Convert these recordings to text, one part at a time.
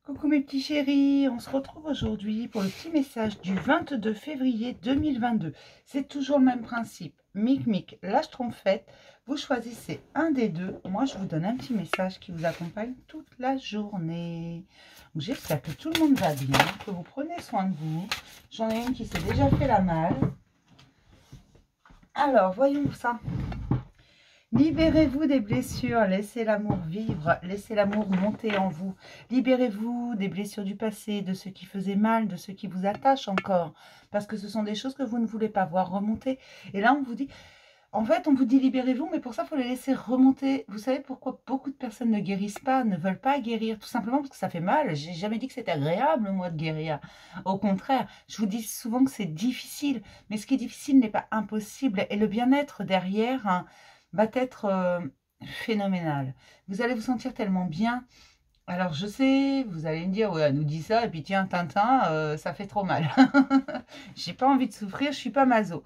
Coucou mes petits chéris, on se retrouve aujourd'hui pour le petit message du 22 février 2022. C'est toujours le même principe. Mic, la schtroumpfette, vous choisissez un des deux. Moi, je vous donne un petit message qui vous accompagne toute la journée. J'espère que tout le monde va bien, que vous prenez soin de vous. J'en ai une qui s'est déjà fait la malle. Alors, voyons ça. Libérez-vous des blessures, laissez l'amour vivre, laissez l'amour monter en vous. Libérez-vous des blessures du passé, de ce qui faisait mal, de ce qui vous attache encore. Parce que ce sont des choses que vous ne voulez pas voir remonter. Et là, on vous dit, en fait, on vous dit libérez-vous, mais pour ça, il faut les laisser remonter. Vous savez pourquoi beaucoup de personnes ne guérissent pas, ne veulent pas guérir? Tout simplement parce que ça fait mal. J'ai jamais dit que c'était agréable, moi, de guérir. Au contraire, je vous dis souvent que c'est difficile. Mais ce qui est difficile n'est pas impossible. Et le bien-être derrière, hein, va être phénoménal. Vous allez vous sentir tellement bien. Alors je sais, vous allez me dire, ouais, elle nous dit ça, et puis tiens, Tintin, ça fait trop mal. J'ai pas envie de souffrir, je suis pas maso.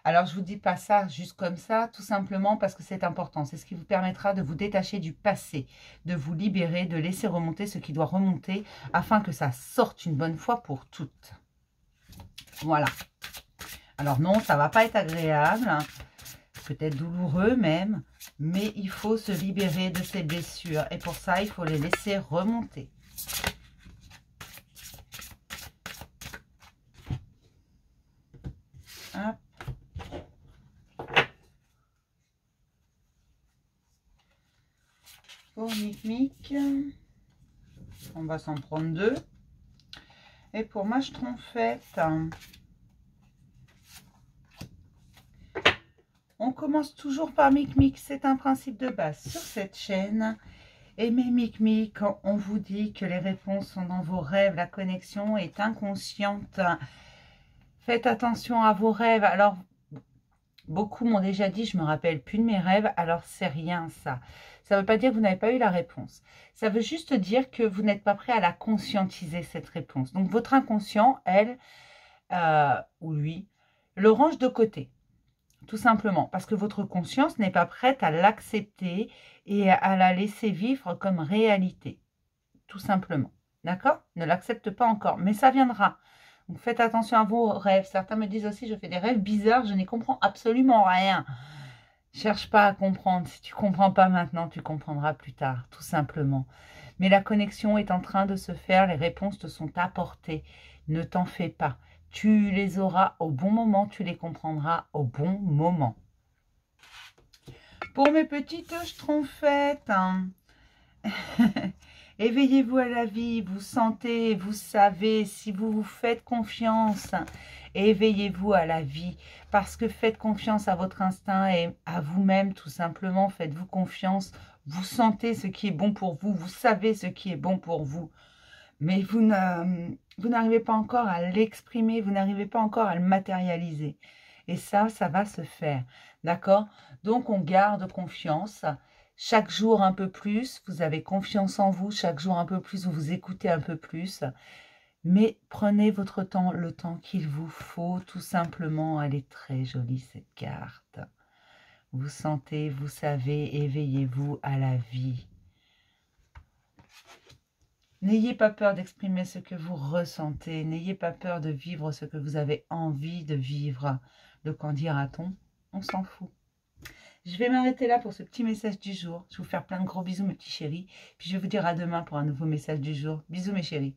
Alors je vous dis pas ça juste comme ça, tout simplement parce que c'est important. C'est ce qui vous permettra de vous détacher du passé, de vous libérer, de laisser remonter ce qui doit remonter, afin que ça sorte une bonne fois pour toutes. Voilà. Alors non, ça va pas être agréable, hein. Peut-être douloureux même, mais il faut se libérer de ces blessures. Et pour ça, il faut les laisser remonter. Hop. Pour Mic, on va s'en prendre deux. Et pour ma schtroumpfette, on commence toujours par Mic, c'est un principe de base sur cette chaîne. Et mes Mic, on vous dit que les réponses sont dans vos rêves, la connexion est inconsciente. Faites attention à vos rêves. Alors, beaucoup m'ont déjà dit, je me rappelle plus de mes rêves, alors c'est rien ça. Ça ne veut pas dire que vous n'avez pas eu la réponse. Ça veut juste dire que vous n'êtes pas prêt à la conscientiser, cette réponse. Donc votre inconscient, elle, ou lui, le range de côté. Tout simplement, parce que votre conscience n'est pas prête à l'accepter et à la laisser vivre comme réalité. Tout simplement. D'accord? Ne l'accepte pas encore, mais ça viendra. Donc faites attention à vos rêves. Certains me disent aussi, je fais des rêves bizarres, je n'y comprends absolument rien. Cherche pas à comprendre. Si tu ne comprends pas maintenant, tu comprendras plus tard, tout simplement. Mais la connexion est en train de se faire, les réponses te sont apportées. Ne t'en fais pas. Tu les auras au bon moment, tu les comprendras au bon moment. Pour mes petites schtroumpfettes, hein. Éveillez-vous à la vie, vous sentez, vous savez, si vous vous faites confiance, éveillez-vous à la vie, parce que faites confiance à votre instinct et à vous-même tout simplement, faites-vous confiance, vous sentez ce qui est bon pour vous, vous savez ce qui est bon pour vous, mais vous n'arrivez pas encore à l'exprimer, vous n'arrivez pas encore à le matérialiser, et ça va se faire, d'accord? Donc on garde confiance. Chaque jour un peu plus, vous avez confiance en vous, chaque jour un peu plus, vous vous écoutez un peu plus. Mais prenez votre temps, le temps qu'il vous faut, tout simplement. Elle est très jolie cette carte. Vous sentez, vous savez, éveillez-vous à la vie. N'ayez pas peur d'exprimer ce que vous ressentez, n'ayez pas peur de vivre ce que vous avez envie de vivre. De qu'en dira-t-on? On s'en fout. Je vais m'arrêter là pour ce petit message du jour. Je vais vous faire plein de gros bisous, mes petits chéris. Puis je vais vous dire à demain pour un nouveau message du jour. Bisous, mes chéris.